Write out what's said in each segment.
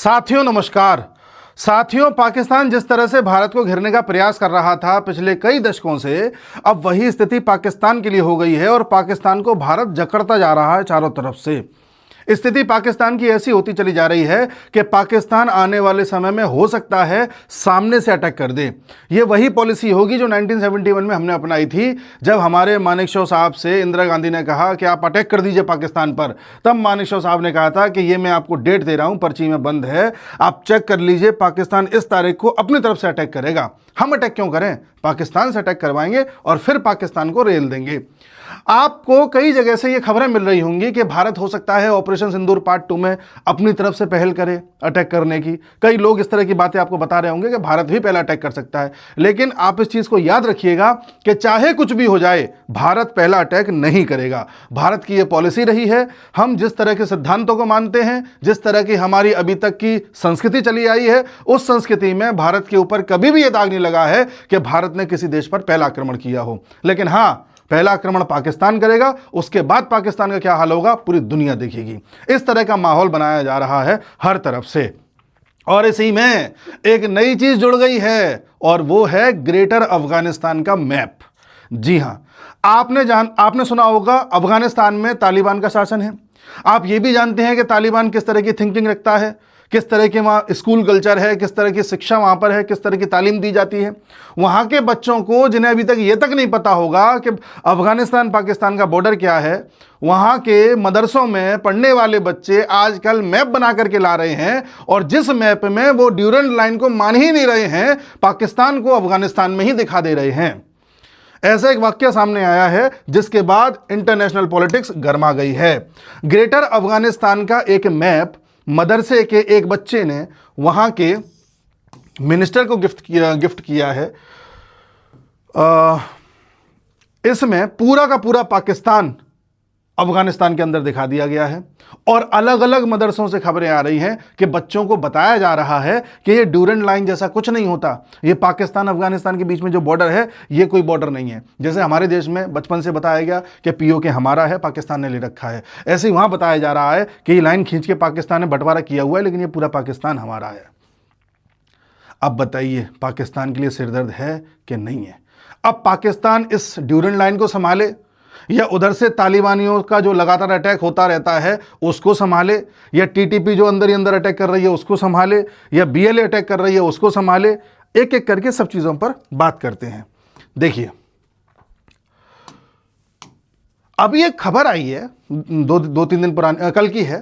साथियों नमस्कार। साथियों, पाकिस्तान जिस तरह से भारत को घेरने का प्रयास कर रहा था पिछले कई दशकों से, अब वही स्थिति पाकिस्तान के लिए हो गई है और पाकिस्तान को भारत जकड़ता जा रहा है चारों तरफ से। स्थिति पाकिस्तान की ऐसी होती चली जा रही है कि पाकिस्तान आने वाले समय में हो सकता है सामने से अटैक कर दे। ये वही पॉलिसी होगी जो 1971 में हमने अपनाई थी, जब हमारे मानेकशॉ साहब से इंदिरा गांधी ने कहा कि आप अटैक कर दीजिए पाकिस्तान पर। तब मानेकशॉ साहब ने कहा था कि ये मैं आपको डेट दे रहा हूं, पर्ची में बंद है, आप चेक कर लीजिए, पाकिस्तान इस तारीख को अपनी तरफ से अटैक करेगा। हम अटैक क्यों करें, पाकिस्तान से अटैक करवाएंगे और फिर पाकिस्तान को रेल देंगे। आपको कई जगह से ये खबरें मिल रही होंगी कि भारत हो सकता है ऑपरेशन सिंदूर पार्ट 2 में अपनी तरफ से पहल करे अटैक करने की। कई लोग इस तरह की बातें आपको बता रहे होंगे कि भारत भी पहला अटैक कर सकता है, लेकिन आप इस चीज को याद रखिएगा कि चाहे कुछ भी हो जाए, भारत पहला अटैक नहीं करेगा। भारत की यह पॉलिसी रही है। हम जिस तरह के सिद्धांतों को मानते हैं, जिस तरह की हमारी अभी तक की संस्कृति चली आई है, उस संस्कृति में भारत के ऊपर कभी भी यह दाग नहीं लगा है कि भारत ने किसी देश पर पहला आक्रमण किया हो। लेकिन हां, पहला आक्रमण पाकिस्तान करेगा, उसके बाद पाकिस्तान का क्या हाल होगा पूरी दुनिया देखेगी। इस तरह का माहौल बनाया जा रहा है हर तरफ से, और इसी में एक नई चीज जुड़ गई है और वो है ग्रेटर अफगानिस्तान का मैप। जी हां, आपने सुना होगा अफगानिस्तान में तालिबान का शासन है। आप ये भी जानते हैं कि तालिबान किस तरह की थिंकिंग रखता है, किस तरह के वहाँ स्कूल कल्चर है, किस तरह की शिक्षा वहाँ पर है, किस तरह की तालीम दी जाती है। वहाँ के बच्चों को, जिन्हें अभी तक ये तक नहीं पता होगा कि अफगानिस्तान पाकिस्तान का बॉर्डर क्या है, वहाँ के मदरसों में पढ़ने वाले बच्चे आजकल मैप बना करके ला रहे हैं, और जिस मैप में वो ड्यूरेंट लाइन को मान ही नहीं रहे हैं, पाकिस्तान को अफगानिस्तान में ही दिखा दे रहे हैं। ऐसा एक वाक्य सामने आया है जिसके बाद इंटरनेशनल पॉलिटिक्स गर्मा गई है। ग्रेटर अफगानिस्तान का एक मैप मदरसे के एक बच्चे ने वहां के मिनिस्टर को गिफ्ट किया है। इसमें पूरा का पूरा पाकिस्तान अफगानिस्तान के अंदर दिखा दिया गया है, और अलग अलग मदरसों से खबरें आ रही हैं कि बच्चों को बताया जा रहा है कि ये ड्यूरेंट लाइन जैसा कुछ नहीं होता। ये पाकिस्तान अफगानिस्तान के बीच में जो बॉर्डर है, ये कोई बॉर्डर नहीं है। जैसे हमारे देश में बचपन से बताया गया कि पीओके हमारा है, पाकिस्तान ने ले रखा है, ऐसे ही वहां बताया जा रहा है कि ये लाइन खींच के पाकिस्तान ने बंटवारा किया हुआ है, लेकिन ये पूरा पाकिस्तान हमारा है। अब बताइए, पाकिस्तान के लिए सिरदर्द है कि नहीं है? अब पाकिस्तान इस ड्यूरेंट लाइन को संभाले, या उधर से तालिबानियों का जो लगातार अटैक होता रहता है उसको संभाले, या टीटीपी जो अंदर ही अंदर अटैक कर रही है उसको संभाले, या बीएलए अटैक कर रही है उसको संभाले। एक एक करके सब चीजों पर बात करते हैं। देखिए, अभी एक खबर आई है, दो तीन दिन पुरानी, कल की है,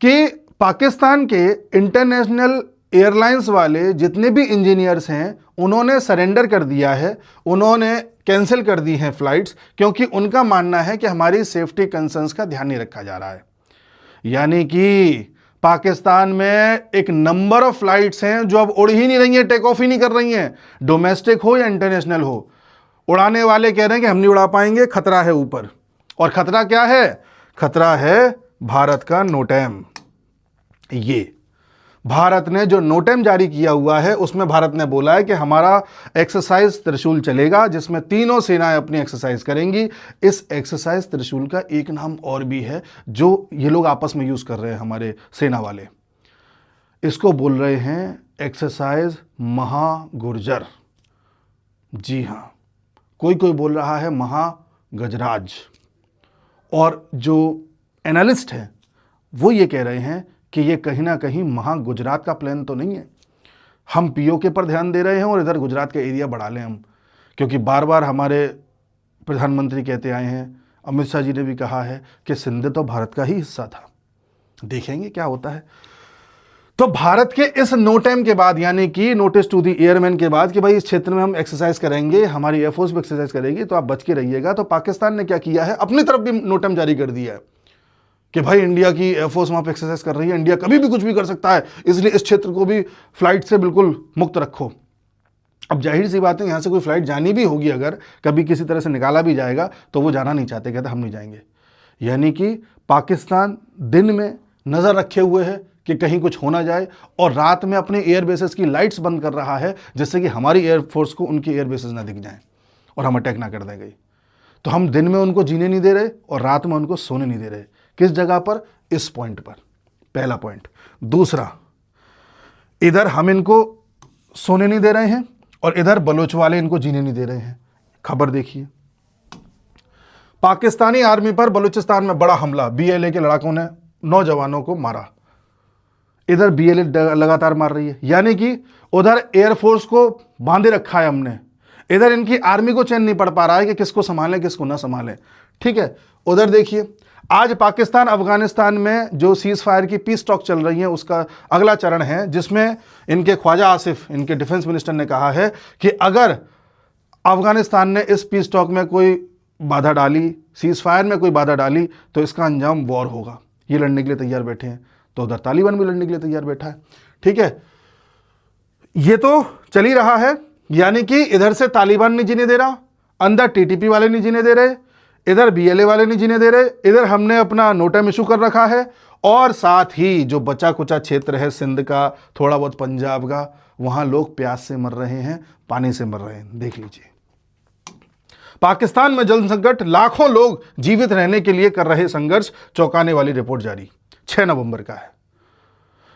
कि पाकिस्तान के इंटरनेशनल एयरलाइंस वाले जितने भी इंजीनियर्स हैं उन्होंने सरेंडर कर दिया है, उन्होंने कैंसिल कर दी हैं फ्लाइट्स, क्योंकि उनका मानना है कि हमारी सेफ्टी कंसर्न्स का ध्यान नहीं रखा जा रहा है। यानी कि पाकिस्तान में एक नंबर ऑफ फ्लाइट्स हैं जो अब उड़ ही नहीं रही हैं, टेक ऑफ ही नहीं कर रही हैं, डोमेस्टिक हो या इंटरनेशनल हो। उड़ाने वाले कह रहे हैं कि हम नहीं उड़ा पाएंगे, खतरा है ऊपर। और खतरा क्या है? खतरा है भारत का नोटैम। ये भारत ने जो नोटैम जारी किया हुआ है, उसमें भारत ने बोला है कि हमारा एक्सरसाइज त्रिशूल चलेगा, जिसमें तीनों सेनाएं अपनी एक्सरसाइज करेंगी। इस एक्सरसाइज त्रिशूल का एक नाम और भी है जो ये लोग आपस में यूज कर रहे हैं, हमारे सेना वाले। इसको बोल रहे हैं एक्सरसाइज महागुर्जर। जी हां, कोई कोई बोल रहा है महागजराज। और जो एनालिस्ट है वो ये कह रहे हैं कि ये कहीं ना कहीं महागुजरात का प्लान तो नहीं है। हम पीओके पर ध्यान दे रहे हैं और इधर गुजरात का एरिया बढ़ा लें हम, क्योंकि बार बार हमारे प्रधानमंत्री कहते आए हैं, अमित शाह जी ने भी कहा है कि सिंध तो भारत का ही हिस्सा था। देखेंगे क्या होता है। तो भारत के इस नोटैम के बाद, यानी कि नोटिस टू द एयरमैन के बाद कि भाई इस क्षेत्र में हम एक्सरसाइज करेंगे, हमारी एयरफोर्स भी एक्सरसाइज करेगी, तो आप बच के रहिएगा, तो पाकिस्तान ने क्या किया है, अपनी तरफ भी नोटैम जारी कर दिया है कि भाई इंडिया की एयरफोर्स वहां पे एक्सरसाइज कर रही है, इंडिया कभी भी कुछ भी कर सकता है, इसलिए इस क्षेत्र को भी फ्लाइट से बिल्कुल मुक्त रखो। अब जाहिर सी बात है, यहां से कोई फ्लाइट जानी भी होगी, अगर कभी किसी तरह से निकाला भी जाएगा तो वो जाना नहीं चाहते, कहते हम नहीं जाएंगे। यानी कि पाकिस्तान दिन में नजर रखे हुए है कि कहीं कुछ हो ना जाए, और रात में अपने एयर बेसेस की लाइट्स बंद कर रहा है, जिससे कि हमारी एयरफोर्स को उनकी एयर बेसेस ना दिख जाएं और हम अटैक ना कर देंगे। तो हम दिन में उनको जीने नहीं दे रहे और रात में उनको सोने नहीं दे रहे। किस जगह पर? इस पॉइंट पर, पहला पॉइंट। दूसरा, इधर हम इनको सोने नहीं दे रहे हैं और इधर बलोच वाले इनको जीने नहीं दे रहे हैं। खबर देखिए, पाकिस्तानी आर्मी पर बलूचिस्तान में बड़ा हमला, बीएलए के लड़ाकों ने 9 जवानों को मारा। इधर बीएलए लगातार मार रही है, यानी कि उधर एयरफोर्स को बांधे रखा है हमने, इधर इनकी आर्मी को चैन नहीं पड़ पा रहा है कि किसको संभालें किसको ना संभालें। ठीक है, उधर देखिए आज पाकिस्तान अफगानिस्तान में जो सीज फायर की पीस टॉक चल रही है उसका अगला चरण है, जिसमें इनके ख्वाजा आसिफ, इनके डिफेंस मिनिस्टर ने कहा है कि अगर अफगानिस्तान ने इस पीस टॉक में कोई बाधा डाली, सीज फायर में कोई बाधा डाली, तो इसका अंजाम वॉर होगा। ये लड़ने के लिए तैयार बैठे हैं। तो उधर तालिबान भी लड़ने के लिए तैयार बैठा है। ठीक है, ये तो चल ही रहा है, यानी कि इधर से तालिबान नहीं जीने दे रहा, अंदर टीटीपी वाले नहीं जीने दे रहे, इधर बीएलए वाले नहीं जीने दे रहे, इधर हमने अपना नो टाइम इशू कर रखा है, और साथ ही जो बचा कुचा क्षेत्र है सिंध का, थोड़ा बहुत पंजाब का, वहां लोग प्यास से मर रहे हैं, पानी से मर रहे हैं। देख लीजिए, पाकिस्तान में जल संकट, लाखों लोग जीवित रहने के लिए कर रहे संघर्ष, चौंकाने वाली रिपोर्ट जारी 6 नवंबर का है।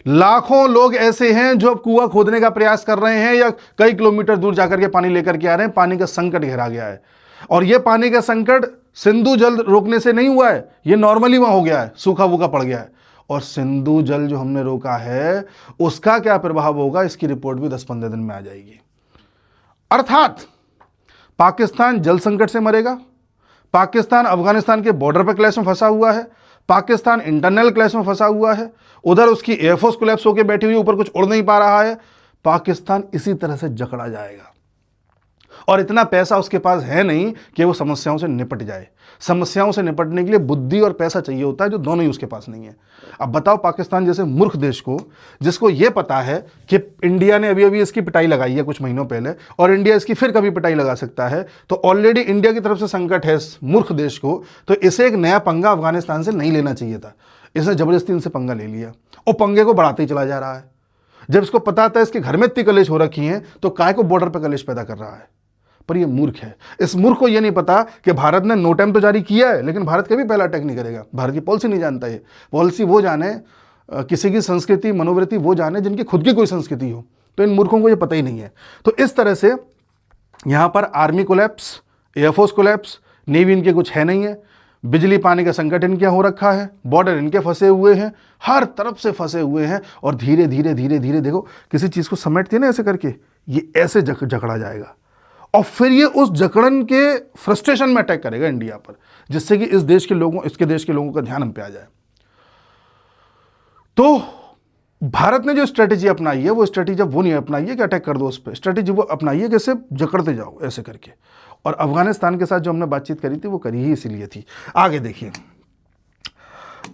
लाखों लोग ऐसे हैं जो अब कुआं खोदने का प्रयास कर रहे हैं या कई किलोमीटर दूर जाकर के पानी लेकर के आ रहे हैं। पानी का संकट गहरा गया है, और यह पानी का संकट सिंधु जल रोकने से नहीं हुआ है, यह नॉर्मली वहां हो गया है, सूखा वूखा पड़ गया है। और सिंधु जल जो हमने रोका है उसका क्या प्रभाव होगा, इसकी रिपोर्ट भी 10-15 दिन में आ जाएगी। अर्थात पाकिस्तान जल संकट से मरेगा, पाकिस्तान अफगानिस्तान के बॉर्डर पर क्लैश में फंसा हुआ है, पाकिस्तान इंटरनल क्लैश में फंसा हुआ है, उधर उसकी एयरफोर्स कोलैप्स होकर बैठी हुई, ऊपर कुछ उड़ नहीं पा रहा है। पाकिस्तान इसी तरह से जकड़ा जाएगा, और इतना पैसा उसके पास है नहीं कि वो समस्याओं से निपट जाए। समस्याओं से निपटने के लिए बुद्धि और पैसा चाहिए होता है, जो दोनों ही उसके पास नहीं है। अब बताओ, पाकिस्तान जैसे मूर्ख देश को, जिसको ये पता है कि इंडिया ने अभी अभी इसकी पिटाई लगाई है कुछ महीनों पहले, और इंडिया इसकी फिर कभी पिटाई लगा सकता है, तो ऑलरेडी इंडिया की तरफ से संकट है इस मूर्ख देश को, तो इसे एक नया पंगा अफगानिस्तान से नहीं लेना चाहिए था। इसने जबरदस्ती इनसे पंगा ले लिया और पंगे को बढ़ाते ही चला जा रहा है। जब इसको पता था इसके घर में इतनी कलेश हो रखी है, तो काय को बॉर्डर पर कलेश पैदा कर रहा है। पर ये मूर्ख है। इस मूर्ख को ये नहीं पता कि भारत ने नो टाइम तो जारी किया है, लेकिन भारत कभी पहला अटैक नहीं करेगा। भारत की पॉलिसी नहीं जानता है। पॉलिसी वो जाने, किसी की संस्कृति मनोवृत्ति वो जाने जिनकी खुद की कोई संस्कृति हो। तो इन मूर्खों को ये पता ही नहीं है। तो इस तरह से यहाँ पर army collapse, air force collapse, navy इनके कुछ है नहीं है, बिजली पानी का संकट इनके हो रखा है, बॉर्डर इनके फंसे हुए हैं, हर तरफ से फंसे हुए हैं, और धीरे धीरे धीरे धीरे देखो, किसी चीज़ को समेटते ना ऐसे करके, ये ऐसे जकड़ा जाएगा, और फिर ये उस जकड़न के फ्रस्ट्रेशन में अटैक करेगा इंडिया पर, जिससे कि इस देश के लोगों, इसके देश के लोगों का ध्यान हम पे आ जाए। तो भारत ने जो स्ट्रेटेजी अपनाई है, वो स्ट्रेटेजी अब वो नहीं अपनाई है कि अटैक कर दो उस पर, स्ट्रेटेजी वो अपनाई है कि इसे जकड़ते जाओ ऐसे करके। और अफगानिस्तान के साथ जो हमने बातचीत करी थी वो करी ही इसीलिए थी। आगे देखिए,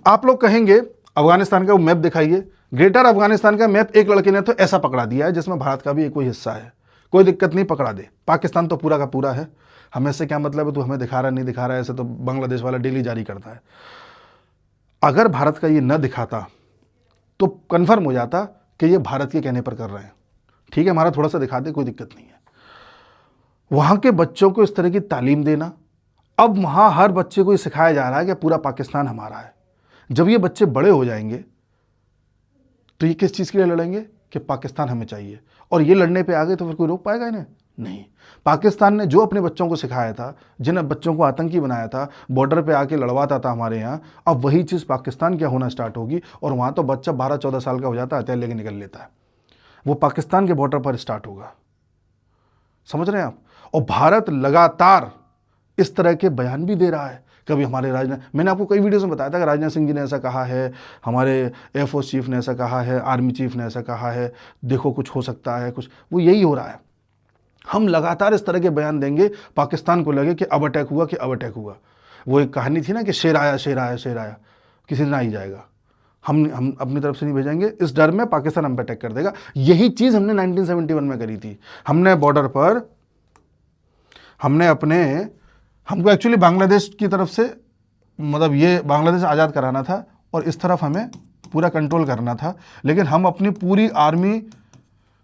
आप लोग कहेंगे अफगानिस्तान का वो मैप दिखाइए। ग्रेटर अफगानिस्तान का मैप एक लड़के ने तो ऐसा पकड़ा दिया है जिसमें भारत का भी एक कोई हिस्सा है। कोई दिक्कत नहीं, पकड़ा दे, पाकिस्तान तो पूरा का पूरा है, हमें से क्या मतलब है, तू हमें दिखा रहा नहीं दिखा रहा है, ऐसे तो बांग्लादेश वाला डेली जारी करता है। अगर भारत का ये न दिखाता तो कंफर्म हो जाता कि ये भारत के कहने पर कर रहे हैं। ठीक है, हमारा थोड़ा सा दिखा दे, कोई दिक्कत नहीं है। वहाँ के बच्चों को इस तरह की तालीम देना, अब वहाँ हर बच्चे को ये सिखाया जा रहा है कि पूरा पाकिस्तान हमारा है। जब ये बच्चे बड़े हो जाएंगे तो ये किस चीज़ के लिए लड़ेंगे कि पाकिस्तान हमें चाहिए, और ये लड़ने पे आ गए तो फिर कोई रोक पाएगा इन्हें? नहीं। पाकिस्तान ने जो अपने बच्चों को सिखाया था, जिन बच्चों को आतंकी बनाया था, बॉर्डर पे आके लड़वाता था हमारे यहाँ, अब वही चीज़ पाकिस्तान क्या होना स्टार्ट होगी, और वहाँ तो बच्चा 12-14 साल का हो जाता है, हथियार लेके निकल लेता है। वो पाकिस्तान के बॉर्डर पर स्टार्ट होगा, समझ रहे हैं आप? और भारत लगातार इस तरह के बयान भी दे रहा है। कभी हमारे मैंने आपको कई वीडियोस में बताया था कि राजनाथ सिंह जी ने ऐसा कहा है, हमारे एयरफोर्स चीफ ने ऐसा कहा है, आर्मी चीफ ने ऐसा कहा है, देखो कुछ हो सकता है, कुछ वो यही हो रहा है। हम लगातार इस तरह के बयान देंगे, पाकिस्तान को लगे कि अब अटैक हुआ, कि अब अटैक हुआ। वो एक कहानी थी ना कि शेर आया शेर आया शेर आया, किसी दिन आ ही जाएगा। हम अपनी तरफ से नहीं भेजेंगे, इस डर में पाकिस्तान हम पे अटैक कर देगा। यही चीज़ हमने 1971 में करी थी। हमने बॉर्डर पर हमको एक्चुअली बांग्लादेश की तरफ से, मतलब ये बांग्लादेश आज़ाद कराना था और इस तरफ हमें पूरा कंट्रोल करना था, लेकिन हम अपनी पूरी आर्मी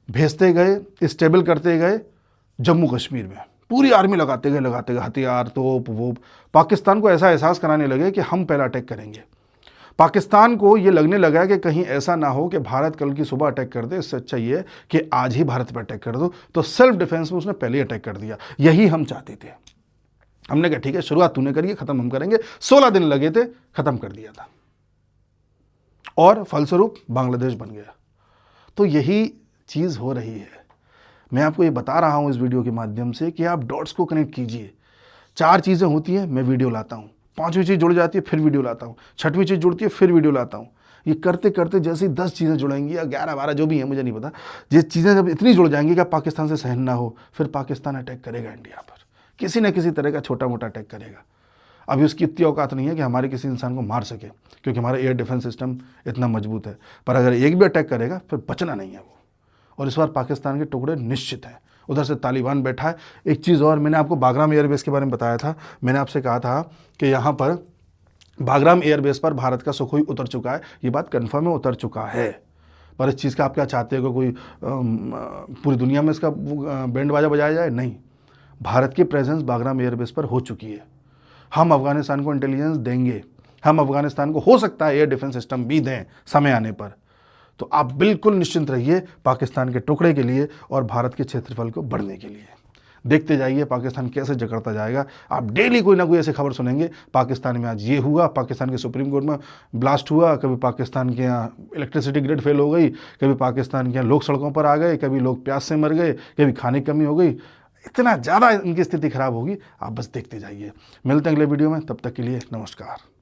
भेजते गए, स्टेबल करते गए जम्मू कश्मीर में, पूरी आर्मी लगाते गए, हथियार, तोप वोप। पाकिस्तान को ऐसा एहसास कराने लगे कि हम पहला अटैक करेंगे। पाकिस्तान को ये लगने लगा कि कहीं ऐसा ना हो कि भारत कल की सुबह अटैक कर दे, इससे अच्छा ये है कि आज ही भारत पर अटैक कर दो। तो सेल्फ डिफेंस में उसने पहले ही अटैक कर दिया। यही हम चाहते थे। हमने कहा ठीक है, शुरुआत तूने करी है, खत्म हम करेंगे। 16 दिन लगे थे, खत्म कर दिया था और फलस्वरूप बांग्लादेश बन गया। तो यही चीज़ हो रही है। मैं आपको ये बता रहा हूँ इस वीडियो के माध्यम से कि आप डॉट्स को कनेक्ट कीजिए। 4 चीज़ें होती हैं, मैं वीडियो लाता हूँ, 5वीं चीज़ जुड़ जाती है, फिर वीडियो लाता हूँ, 6वीं चीज़ जुड़ती है, फिर वीडियो लाता हूँ। ये करते करते जैसे ही 10 चीज़ें जुड़ेंगी या 11-12 जो भी है मुझे नहीं पता, ये चीज़ें जब इतनी जुड़ जाएंगी कि पाकिस्तान से सहन ना हो, फिर पाकिस्तान अटैक करेगा इंडिया पर, किसी न किसी तरह का छोटा मोटा अटैक करेगा। अभी उसकी इतनी औकात नहीं है कि हमारे किसी इंसान को मार सके, क्योंकि हमारा एयर डिफेंस सिस्टम इतना मजबूत है। पर अगर एक भी अटैक करेगा फिर बचना नहीं है वो। और इस बार पाकिस्तान के टुकड़े निश्चित हैं। उधर से तालिबान बैठा है। एक चीज़ और, मैंने आपको बागराम एयरबेस के बारे में बताया था। मैंने आपसे कहा था कि यहाँ पर बागराम एयरबेस पर भारत का सुखोई उतर चुका है। ये बात कन्फर्म है, उतर चुका है। पर इस चीज़ का आप क्या चाहते हो कि कोई पूरी दुनिया में इसका बैंड बाजा बजाया जाए? नहीं, भारत की प्रेजेंस बागराम एयरबेस पर हो चुकी है। हम अफगानिस्तान को इंटेलिजेंस देंगे, हम अफगानिस्तान को हो सकता है एयर डिफेंस सिस्टम भी दें समय आने पर। तो आप बिल्कुल निश्चिंत रहिए पाकिस्तान के टुकड़े के लिए और भारत के क्षेत्रफल को बढ़ने के लिए। देखते जाइए पाकिस्तान कैसे जकड़ता जाएगा। आप डेली कोई ना कोई ऐसी खबर सुनेंगे, पाकिस्तान में आज ये हुआ, पाकिस्तान के सुप्रीम कोर्ट में ब्लास्ट हुआ, कभी पाकिस्तान के यहाँ इलेक्ट्रिसिटी ग्रिड फेल हो गई, कभी पाकिस्तान के यहाँ लोग सड़कों पर आ गए, कभी लोग प्यास से मर गए, कभी खाने की कमी हो गई। इतना ज़्यादा इनकी स्थिति खराब होगी, आप बस देखते जाइए। मिलते हैं अगले वीडियो में, तब तक के लिए नमस्कार।